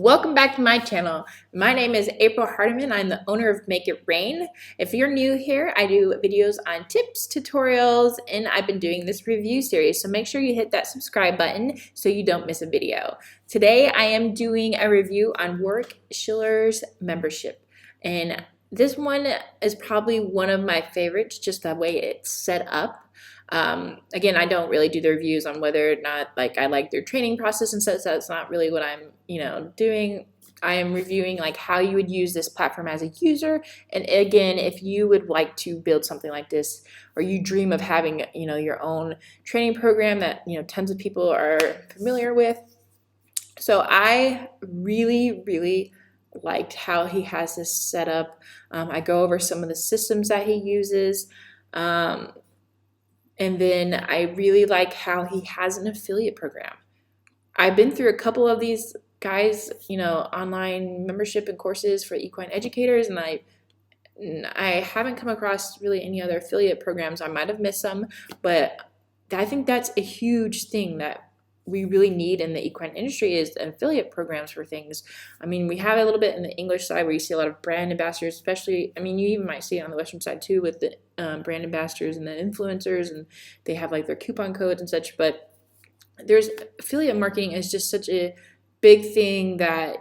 Welcome back to my channel. My name is April Hardiman. I'm the owner of Make It Rain. If you're new here, I do videos on tips, tutorials, and I've been doing this review series. So make sure you hit that subscribe button so you don't miss a video. Today I am doing a review on Warwick Schiller's membership. And this one is probably one of my favorites, just the way it's set up. Again, I don't really do the reviews on whether or not I like their training process and such. That's not really what I'm, doing. I am reviewing how you would use this platform as a user. And again, if you would like to build something like this, or you dream of having, your own training program that, tons of people are familiar with. So I really liked how he has this set up. I go over some of the systems that he uses. And then I really like how he has an affiliate program. I've been through a couple of these guys, online membership and courses for equine educators, and I haven't come across really any other affiliate programs. I might have missed some, but I think that's a huge thing that we really need in the equine industry is affiliate programs for things. I mean, we have a little bit in the English side where you see a lot of brand ambassadors, especially, you even might see it on the Western side too with the brand ambassadors and the influencers, and they have their coupon codes and such. But there's affiliate marketing is just such a big thing that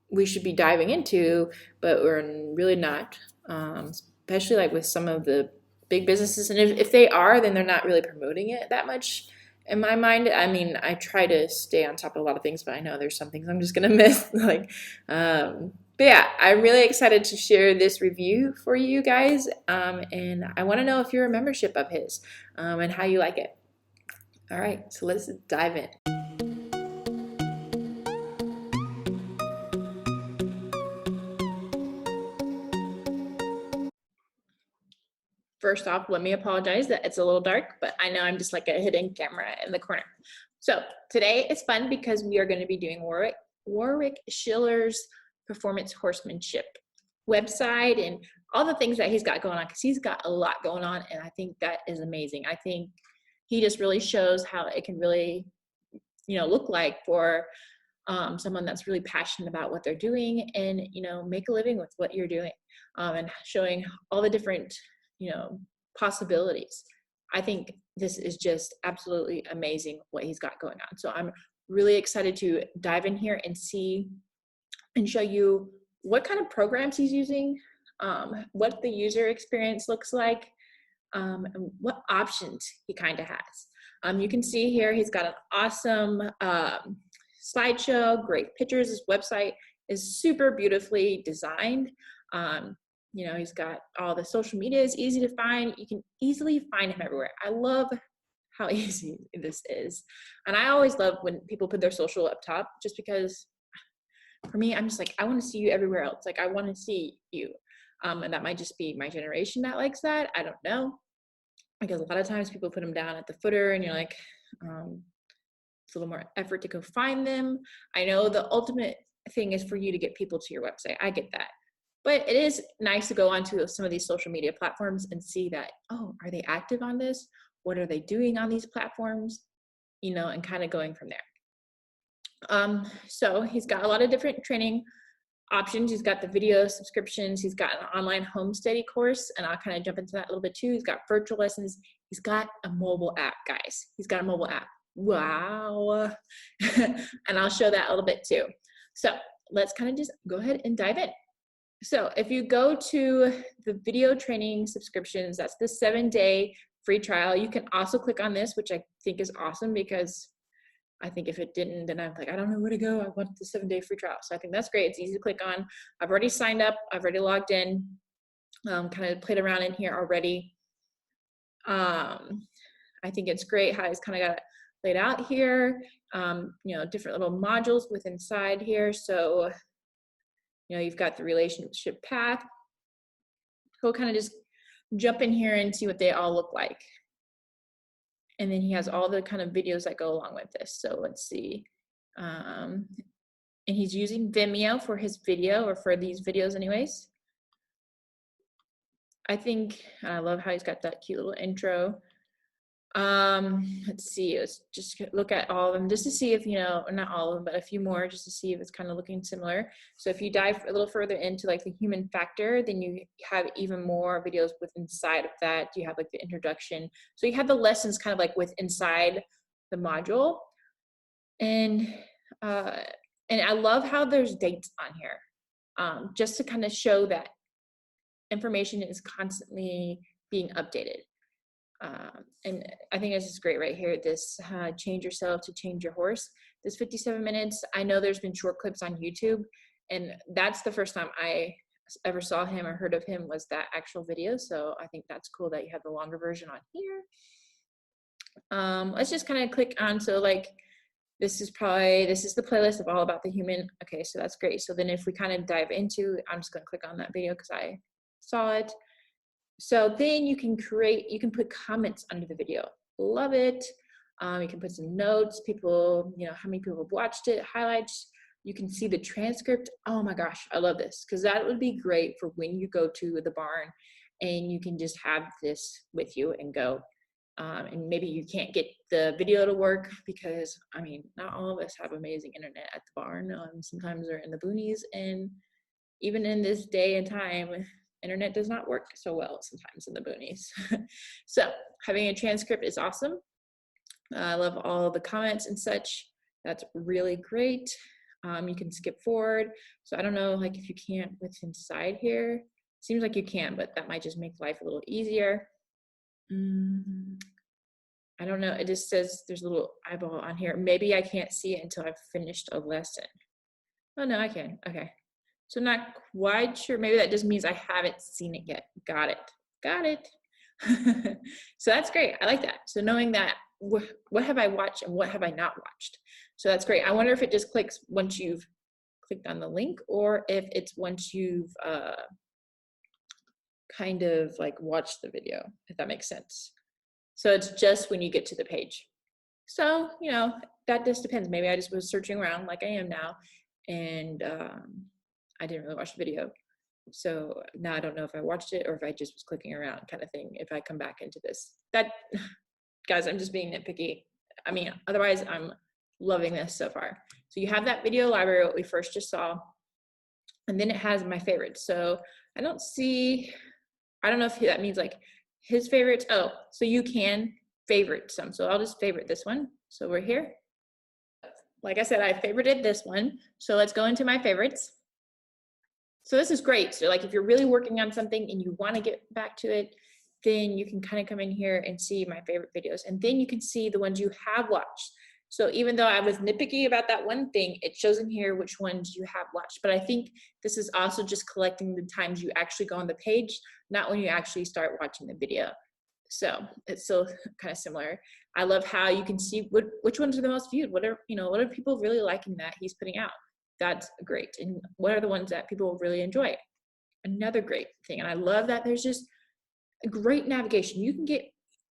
we should be diving into, but we're really not, especially with some of the big businesses. And if they are, then they're not really promoting it that much. In my mind, I try to stay on top of a lot of things, but I know there's some things I'm just going to miss. But yeah, I'm really excited to share this review for you guys. And I want to know if you're a membership of his and how you like it. All right, so let's dive in. First off, let me apologize that it's a little dark, but I know I'm just like a hidden camera in the corner. So today it's fun because we are going to be doing Warwick Schiller's performance horsemanship website and all the things that he's got going on, because he's got a lot going on, and I think that is amazing. I think he just really shows how it can really, look like for someone that's really passionate about what they're doing and, make a living with what you're doing, and showing all the different possibilities. I think this is just absolutely amazing what he's got going on. So I'm really excited to dive in here and see and show you what kind of programs he's using, what the user experience looks like, and what options he kind of has. You can see here he's got an awesome slideshow, great pictures. His website is super beautifully designed. He's got all the social media is easy to find. You can easily find him everywhere. I love how easy this is. And I always love when people put their social up top, just because for me, I'm just I want to see you everywhere else. I want to see you. And that might just be my generation that likes that. I don't know. Because a lot of times people put them down at the footer and you're it's a little more effort to go find them. I know the ultimate thing is for you to get people to your website. I get that. But it is nice to go onto some of these social media platforms and see that, oh, are they active on this? What are they doing on these platforms? And kind of going from there. So he's got a lot of different training options. He's got the video subscriptions. He's got an online home study course, and I'll kind of jump into that a little bit too. He's got virtual lessons. He's got a mobile app, guys. He's got a mobile app. Wow. And I'll show that a little bit too. So let's kind of just go ahead and dive in. So if you go to the video training subscriptions, that's the 7-day free trial. You can also click on this, which I think is awesome, because I think if it didn't, then I'm I don't know where to go. I want the 7-day free trial. So I think that's great. It's easy to click on. I've already signed up. I've already logged in, kind of played around in here already. I think it's great how it's kind of got it laid out here. Different little modules within inside here. So you've got the relationship path. He'll kind of just jump in here and see what they all look like. And then he has all the kind of videos that go along with this. So let's see. And he's using Vimeo for his video, or for these videos anyways. I love how he's got that cute little intro. Let's see, let's just look at all of them just to see if, or not all of them, but a few more just to see if it's kind of looking similar. So if you dive a little further into like the human factor, then you have even more videos with inside of that. You have like the introduction. So you have the lessons kind of like with inside the module. And I love how there's dates on here, just to kind of show that information is constantly being updated. And I think this is great right here. This change yourself to change your horse. This 57 minutes. I know there's been short clips on YouTube, and that's the first time I ever saw him or heard of him was that actual video. So I think that's cool that you have the longer version on here. Let's just kind of click on, so like this is the playlist of all about the human. Okay, so that's great. So then if we kind of dive into, I'm just gonna click on that video because I saw it. So then you can put comments under the video. Love it. You can put some notes, people, how many people have watched it, highlights. You can see the transcript. Oh my gosh, I love this, because that would be great for when you go to the barn and you can just have this with you and go. And maybe you can't get the video to work because, not all of us have amazing internet at the barn. Sometimes they're in the boonies, and even in this day and time, internet does not work so well sometimes in the boonies. So having a transcript is awesome. I love all the comments and such. That's really great. You can skip forward. So I don't know, like if you can't what's inside here. Seems like you can, but that might just make life a little easier. I don't know. It just says there's a little eyeball on here. Maybe I can't see it until I've finished a lesson. Oh no, I can. Okay. So not quite sure. Maybe that just means I haven't seen it yet. Got it. So that's great. I like that. So knowing that, what have I watched and what have I not watched? So that's great. I wonder if it just clicks once you've clicked on the link, or if it's once you've kind of like watched the video, if that makes sense. So it's just when you get to the page. So, that just depends. Maybe I just was searching around like I am now, and I didn't really watch the video. So now I don't know if I watched it or if I just was clicking around kind of thing, if I come back into this. Guys, I'm just being nitpicky. Otherwise I'm loving this so far. So you have that video library, what we first just saw, and then it has my favorites. So I don't know if that means like his favorites. Oh, so you can favorite some. So I'll just favorite this one. So we're here. Like I said, I favorited this one. So let's go into my favorites. So this is great. So like if you're really working on something and you want to get back to it, then you can kind of come in here and see my favorite videos. And then you can see the ones you have watched. So even though I was nitpicky about that one thing, it shows in here which ones you have watched. But I think this is also just collecting the times you actually go on the page, not when you actually start watching the video. So it's still kind of similar. I love how you can see which ones are the most viewed. What are people really liking that he's putting out? That's great. And what are the ones that people really enjoy? Another great thing. And I love that there's just a great navigation. You can get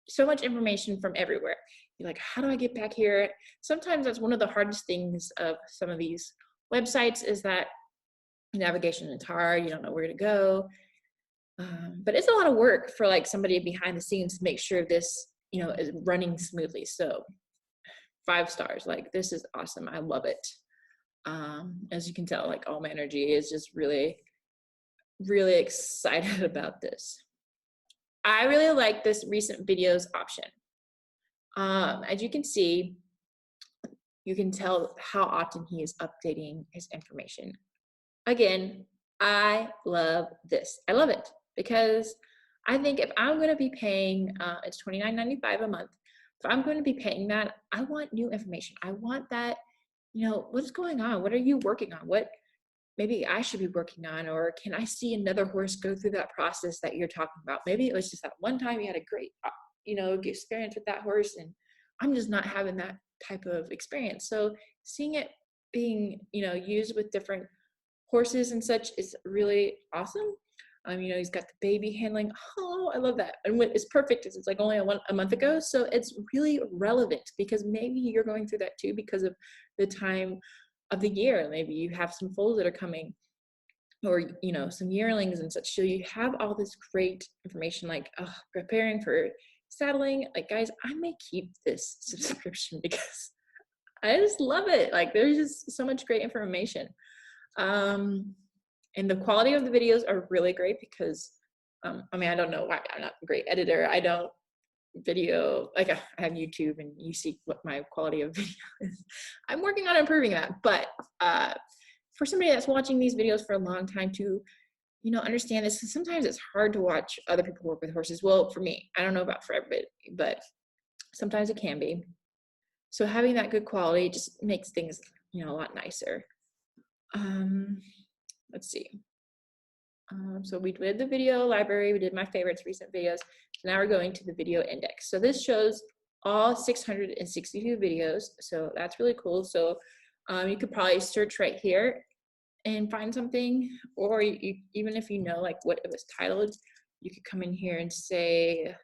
so much information from everywhere. You're like, how do I get back here? Sometimes that's one of the hardest things of some of these websites, is that navigation is hard. You don't know where to go. But it's a lot of work for like somebody behind the scenes to make sure this, is running smoothly. So 5 stars, like this is awesome. I love it. As you can tell, like all my energy is just really, really excited about this. I really like this recent videos option. As you can see, you can tell how often he is updating his information. Again, I love this. I love it because I think if I'm going to be paying, it's $29.95 a month. If I'm going to be paying that, I want new information. I want that, what's going on? What are you working on? What maybe I should be working on? Or can I see another horse go through that process that you're talking about? Maybe it was just that one time you had a great, experience with that horse, and I'm just not having that type of experience. So seeing it being, used with different horses and such is really awesome. He's got the baby handling. Oh, I love that. And it's perfect. It's like only a month ago. So it's really relevant because maybe you're going through that too because of the time of the year. Maybe you have some foals that are coming, or, some yearlings and such. So you have all this great information, like preparing for saddling. Like, guys, I may keep this subscription because I just love it. Like, there's just so much great information. And the quality of the videos are really great because, I mean, I don't know why I'm not a great editor. I don't video, like I have YouTube and you see what my quality of video is. I'm working on improving that. But for somebody that's watching these videos for a long time to, you know, understand this, sometimes it's hard to watch other people work with horses. Well, for me, I don't know about for everybody, but sometimes it can be. So having that good quality just makes things, you know, a lot nicer. Let's see. So we did the video library, we did my favorites, recent videos. So now we're going to the video index. So this shows all 662 videos. So that's really cool. So you could probably search right here and find something, or you, even if you know like what it was titled, you could come in here and say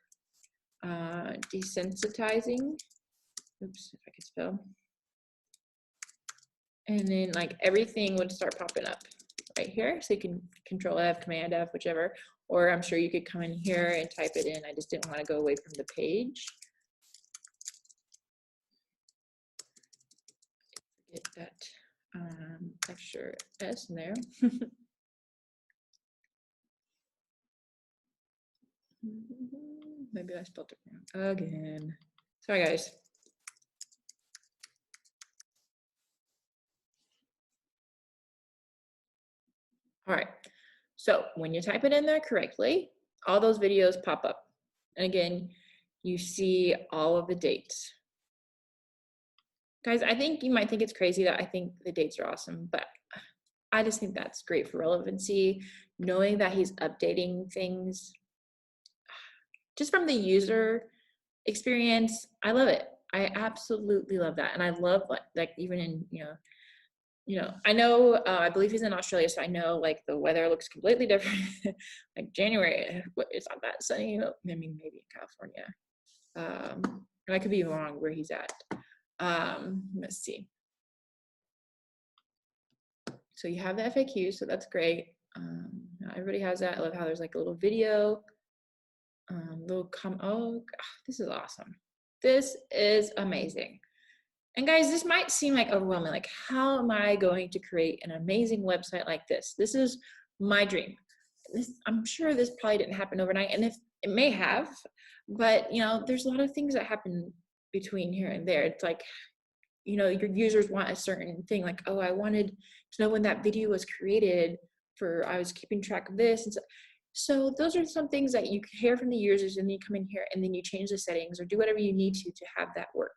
desensitizing. Oops, if I could spell. And then like everything would start popping up right here. So you can Control F, Command F, whichever, or I'm sure you could come in here and type it in. I just didn't want to go away from the page. Get that extra S in there. Maybe I spelled it wrong again. Sorry, guys. All right, so when you type it in there correctly, all those videos pop up. And again, you see all of the dates. Guys, I think you might think it's crazy that I think the dates are awesome, but I just think that's great for relevancy, knowing that he's updating things. Just from the user experience, I love it. I absolutely love that. And I love like even in, I know, I believe he's in Australia, so I know like the weather looks completely different. Like January, it's not that sunny. I mean, maybe in California. And I could be wrong where he's at. Let's see. So you have the FAQ, so that's great. Everybody has that. I love how there's like a little video, oh, this is awesome. This is amazing. And guys, this might seem like overwhelming. Like, how am I going to create an amazing website like this? This is my dream. I'm sure this probably didn't happen overnight, and if it may have, but there's a lot of things that happen between here and there. It's like, your users want a certain thing, like, oh, I wanted to know when that video was created I was keeping track of this. And so those are some things that you hear from the users, and then you come in here and then you change the settings or do whatever you need to have that work.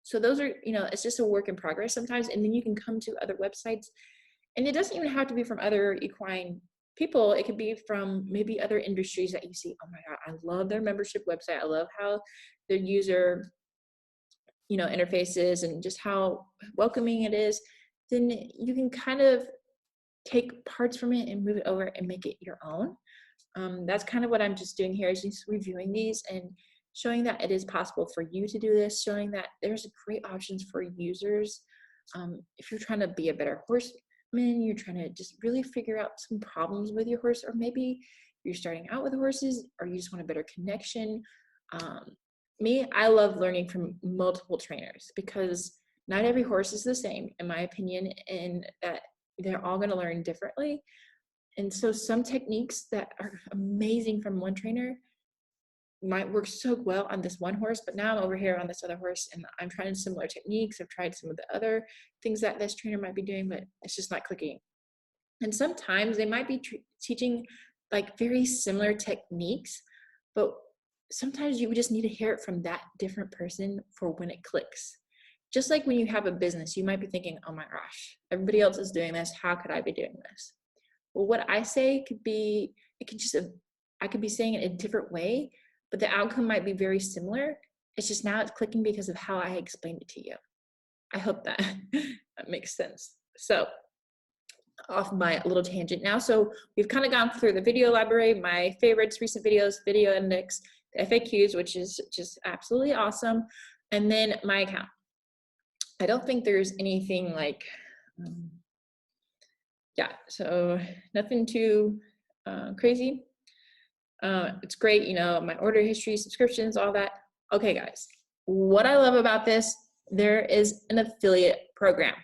So those are, it's just a work in progress sometimes. And then you can come to other websites, and it doesn't even have to be from other equine people. It could be from maybe other industries that you see, oh my God, I love their membership website. I love how their user, interfaces and just how welcoming it is. Then you can kind of take parts from it and move it over and make it your own. That's kind of what I'm just doing here, is just reviewing these and showing that it is possible for you to do this, showing that there's great options for users. If you're trying to be a better horseman, you're trying to just really figure out some problems with your horse, or maybe you're starting out with horses, or you just want a better connection. I love learning from multiple trainers, because not every horse is the same, in my opinion, and that they're all going to learn differently. And so some techniques that are amazing from one trainer might work so well on this one horse, but now I'm over here on this other horse and I'm trying similar techniques. I've tried some of the other things that this trainer might be doing, but it's just not clicking. And sometimes they might be teaching like very similar techniques, but sometimes you just need to hear it from that different person for when it clicks. Just like when you have a business, you might be thinking, oh my gosh, everybody else is doing this. How could I be doing this? Well, what I say could be, I could be saying it a different way, but the outcome might be very similar. It's just now it's clicking because of how I explained it to you. I hope that that makes sense. So off my little tangent now. So we've kind of gone through the video library, my favorites, recent videos, video index, the FAQs, which is just absolutely awesome. And then my account. I don't think there's anything like, so nothing too crazy. It's great, you know, my order history, subscriptions, all that. Okay, guys, what I love about this, there is an affiliate program.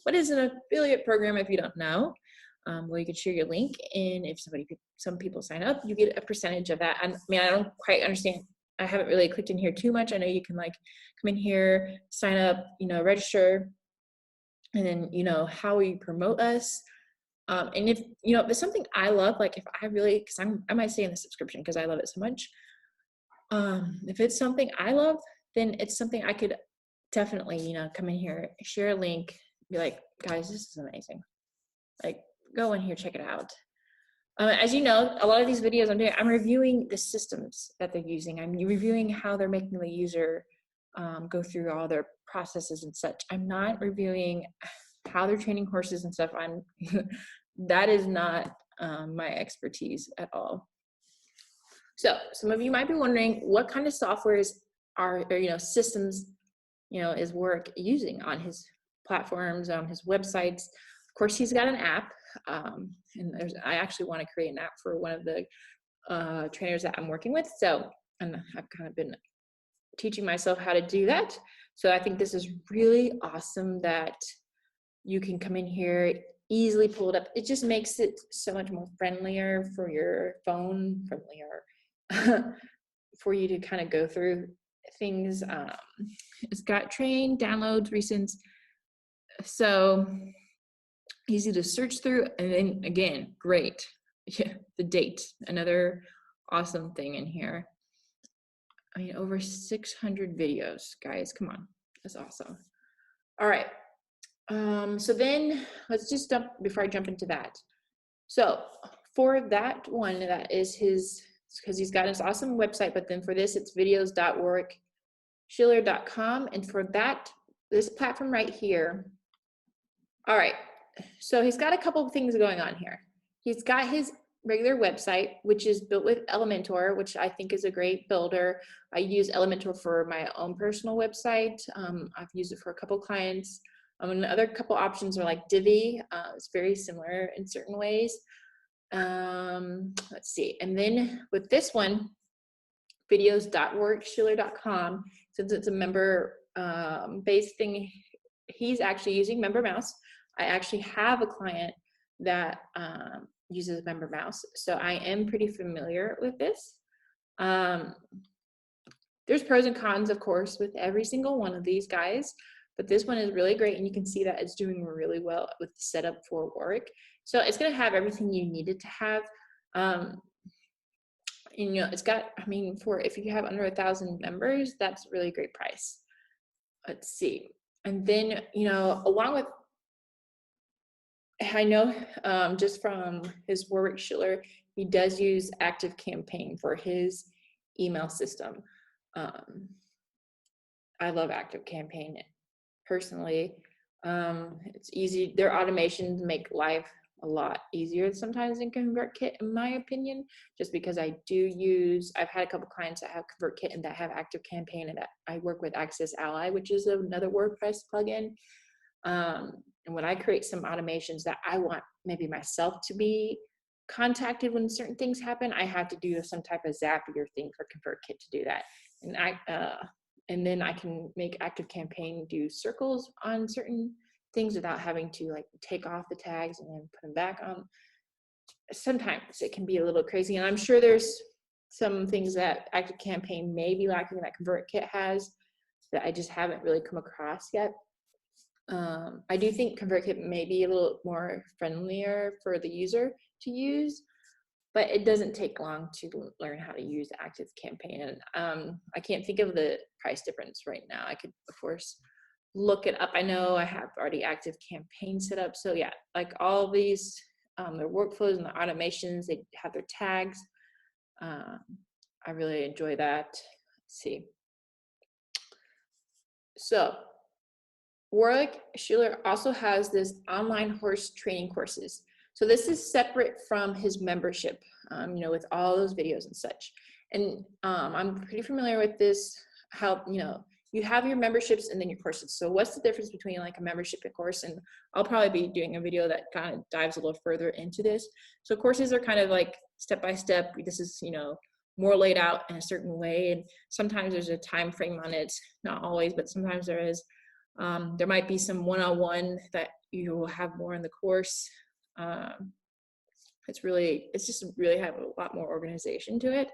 What is an affiliate program if you don't know? Well, you can share your link, and if some people sign up, you get a percentage of that. I mean, I don't quite understand. I haven't really clicked in here too much. I know you can like come in here, sign up, you know, register, and then, you know, how we promote us. And if, you know, if it's something I love, like if I really, because I might stay in the subscription because I love it so much. If it's something I love, then it's something I could definitely, you know, come in here, share a link, be like, guys, this is amazing. Like, go in here, check it out. As you know, a lot of these videos I'm doing, I'm reviewing the systems that they're using. I'm reviewing how they're making the user go through all their processes and such. I'm not reviewing how they're training horses and stuff. That is not my expertise at all. So some of you might be wondering what kind of softwares or you know, systems, you know, is Warwick using on his platforms, on his websites. Of course, he's got an app, and I actually want to create an app for one of the trainers that I'm working with. So, and I've kind of been teaching myself how to do that. So I think this is really awesome that you can come in here, easily pull it up. It just makes it so much more friendlier for your phone, for you to kind of go through things. It's got train, downloads, recents. So easy to search through. And then again, great. Yeah, the date, another awesome thing in here. I mean, over 600 videos, guys, come on, that's awesome. All right, so then let's just jump, before I jump into that. So for that one, that is his, because he's got his awesome website, but then for this, it's videos.warwickschiller.com. And for that, this platform right here, all right, so he's got a couple of things going on here. He's got his regular website, which is built with Elementor, which I think is a great builder. I use Elementor for my own personal website. I've used it for a couple clients. And other couple options are like Divi. It's very similar in certain ways. Let's see. And then with this one, videos.warwickschiller.com, since it's a member based thing, he's actually using Membermouse. I actually have a client that uses Membermouse, so I am pretty familiar with this. There's pros and cons, of course, with every single one of these guys, but this one is really great, and you can see that it's doing really well with the setup for Warwick. So it's going to have everything you need it to have. And, you know, it's got, I mean, for if you have under 1,000 members, that's a really great price. Let's see. And then, you know, along with, I know just from his Warwick Schiller, he does use ActiveCampaign for his email system. I love ActiveCampaign personally. It's easy. Their automations make life a lot easier sometimes than ConvertKit, in my opinion, just because I've had a couple clients that have ConvertKit and that have ActiveCampaign, and that I work with Access Ally, which is another WordPress plugin. And when I create some automations that I want maybe myself to be contacted when certain things happen, I have to do some type of Zapier thing for ConvertKit to do that. And then I can make ActiveCampaign do circles on certain things without having to like take off the tags and then put them back on. Sometimes it can be a little crazy, and I'm sure there's some things that ActiveCampaign may be lacking that ConvertKit has that I just haven't really come across yet. I do think ConvertKit may be a little more friendlier for the user to use, but it doesn't take long to learn how to use ActiveCampaign. I can't think of the price difference right now. I could, of course, look it up. I know I have already ActiveCampaign set up. So yeah, like all these, their workflows and the automations, they have their tags. I really enjoy that. Let's see. So Warwick Schiller also has this online horse training courses. So this is separate from his membership, you know, with all those videos and such. And I'm pretty familiar with this, how, you know, you have your memberships and then your courses. So what's the difference between like a membership and course? And I'll probably be doing a video that kind of dives a little further into this. So courses are kind of like step by step. This is, you know, more laid out in a certain way, and sometimes there's a time frame on it. Not always, but sometimes there is. There might be some one-on-one that you will have more in the course. It's just really have a lot more organization to it.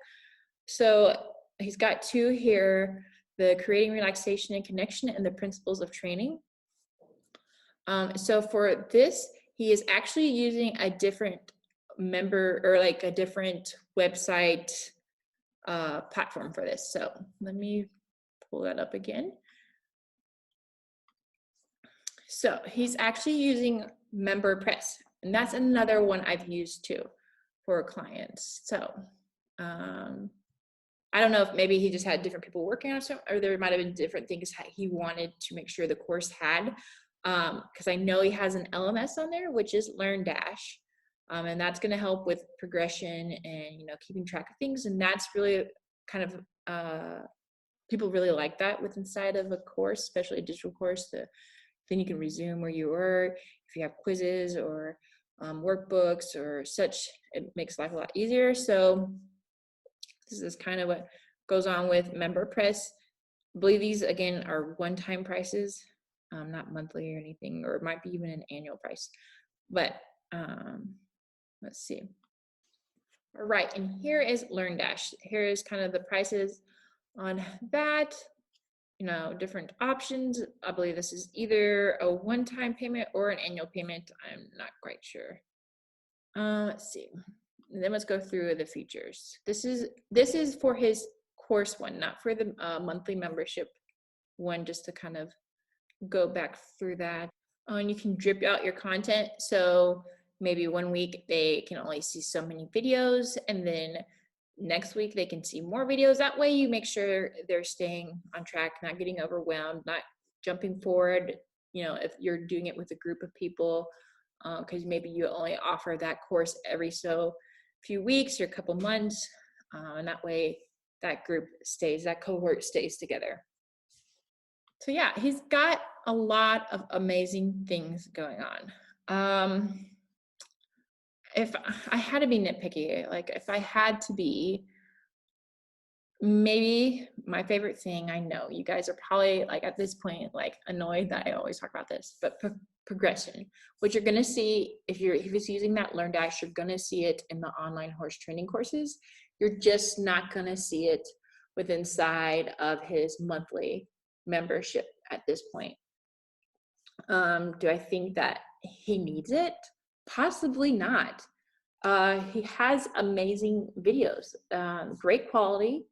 So he's got two here: the creating relaxation and connection and the principles of training. So for this, he is actually using a different member, or like a different website platform for this. So let me pull that up again. So he's actually using Memberpress, and that's another one I've used too for clients. So I don't know if maybe he just had different people working on it, or there might have been different things he wanted to make sure the course had. Because I know he has an LMS on there, which is LearnDash. And that's going to help with progression and, you know, keeping track of things. And that's really kind of, people really like that with inside of a course, especially a digital course. Then you can resume where you were. If you have quizzes or workbooks or such, it makes life a lot easier. So this is kind of what goes on with Memberpress. I believe these, again, are one-time prices, not monthly or anything, or it might be even an annual price. But let's see. All right, and here is LearnDash. Here is kind of the prices on that. You know, different options. I believe this is either a one-time payment or an annual payment. I'm not quite sure. Let's see. And then let's go through the features. This is for his course one, not for the monthly membership one, just to kind of go back through that. And you can drip out your content. So maybe one week they can only see so many videos, and then next week they can see more videos. That way you make sure they're staying on track, not getting overwhelmed, not jumping forward, you know, if you're doing it with a group of people, because maybe you only offer that course every so few weeks or a couple months, and that way that group stays, that cohort stays together. So yeah, he's got a lot of amazing things going on. If I had to be nitpicky, like if I had to be, maybe my favorite thing, I know you guys are probably like at this point like annoyed that I always talk about this, but progression, which you're going to see if he's using that LearnDash, you're going to see it in the online horse training courses. You're just not going to see it with inside of his monthly membership at this point. Do I think that he needs it? Possibly not. He has amazing videos, great quality.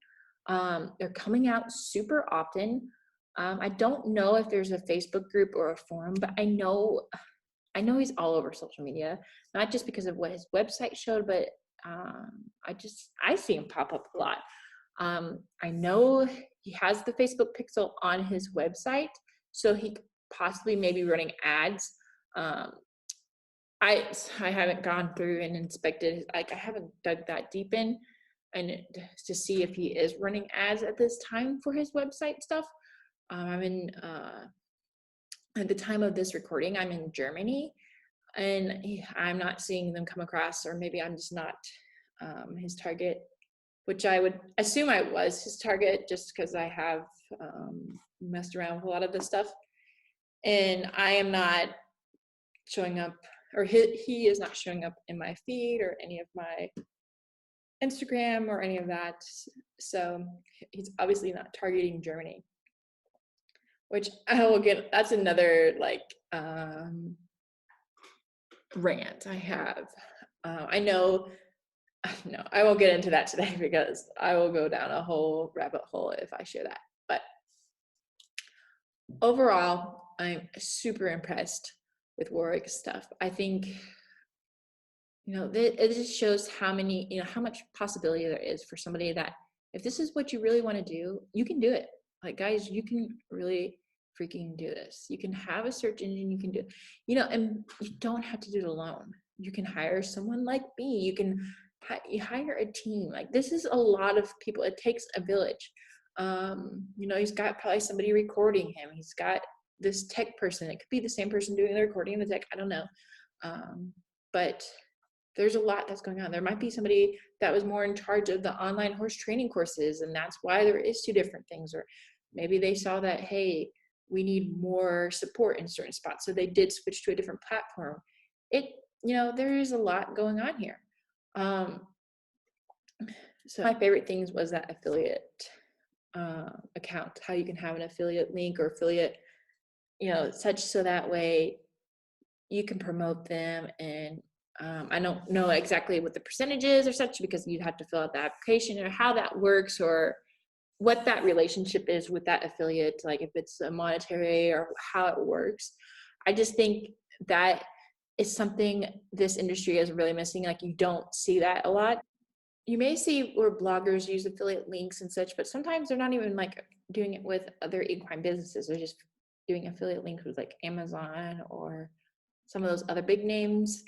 They're coming out super often. I don't know if there's a Facebook group or a forum, but I know he's all over social media, not just because of what his website showed, but I see him pop up a lot. I know he has the Facebook pixel on his website, so he could possibly maybe running ads. I haven't gone through and inspected, like I haven't dug that deep in and to see if he is running ads at this time for his website stuff. I'm in, at the time of this recording, I'm in Germany, and I'm not seeing them come across, or maybe I'm just not his target, which I would assume I was his target just because I have messed around with a lot of this stuff. And I am not showing up, or he is not showing up in my feed or any of my Instagram or any of that. So he's obviously not targeting Germany, which I will get, that's another like rant I have. I know, no, I won't get into that today because I will go down a whole rabbit hole if I share that. But overall, I'm super impressed with Warwick's stuff. I think, you know, it just shows how many, you know, how much possibility there is for somebody that if this is what you really want to do, you can do it. Like, guys, you can really freaking do this. You can have a search engine, you can do, you know, and you don't have to do it alone. You can hire someone like me. You can you hire a team. Like, this is a lot of people. It takes a village. You know, he's got probably somebody recording him. He's got this tech person. It could be the same person doing the recording and the tech. I don't know. But there's a lot that's going on. There might be somebody that was more in charge of the online horse training courses, and that's why there is two different things. Or maybe they saw that, hey, we need more support in certain spots, so they did switch to a different platform. You know, there is a lot going on here. So my favorite things was that affiliate account, how you can have an affiliate link or affiliate, you know, such so that way you can promote them. And I don't know exactly what the percentage is or such, because you'd have to fill out the application or how that works or what that relationship is with that affiliate, like if it's a monetary or how it works. I just think that is something this industry is really missing. Like, you don't see that a lot. You may see where bloggers use affiliate links and such, but sometimes they're not even like doing it with other equine businesses. They're just doing affiliate links with like Amazon or some of those other big names,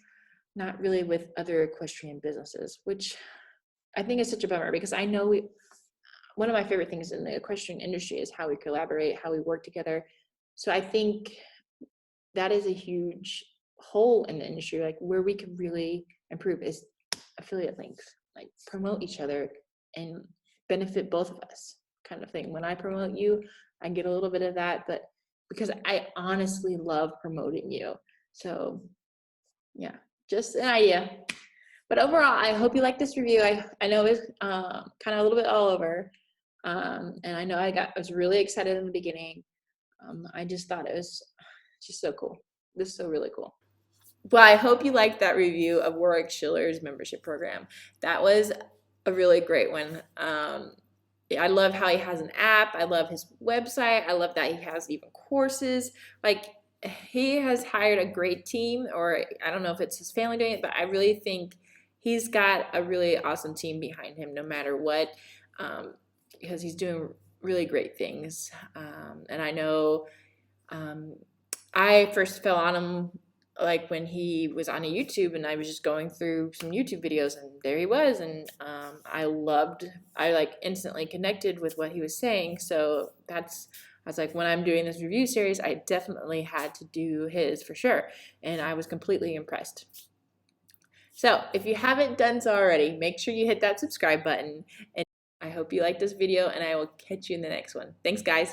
not really with other equestrian businesses, which I think is such a bummer, because I know one of my favorite things in the equestrian industry is how we collaborate, how we work together. So I think that is a huge hole in the industry, like where we can really improve is affiliate links, like promote each other and benefit both of us, kind of thing. When I promote you, I get a little bit of that, but because I honestly love promoting you. So yeah, just an idea. But overall, I hope you like this review. I know it's kind of a little bit all over. And I know I was really excited in the beginning. I just thought it was just so cool. This is so really cool. Well, I hope you liked that review of Warwick Schiller's membership program. That was a really great one. I love how he has an app. I love his website. I love that he has even courses. Like, he has hired a great team, or I don't know if it's his family doing it, but I really think he's got a really awesome team behind him no matter what, because he's doing really great things. And I know I first fell on him like when he was on a YouTube, and I was just going through some YouTube videos, and there he was, and I like instantly connected with what he was saying. So I was like, when I'm doing this review series, I definitely had to do his for sure, and I was completely impressed. So if you haven't done so already, make sure you hit that subscribe button, and I hope you like this video, and I will catch you in the next one. Thanks, guys.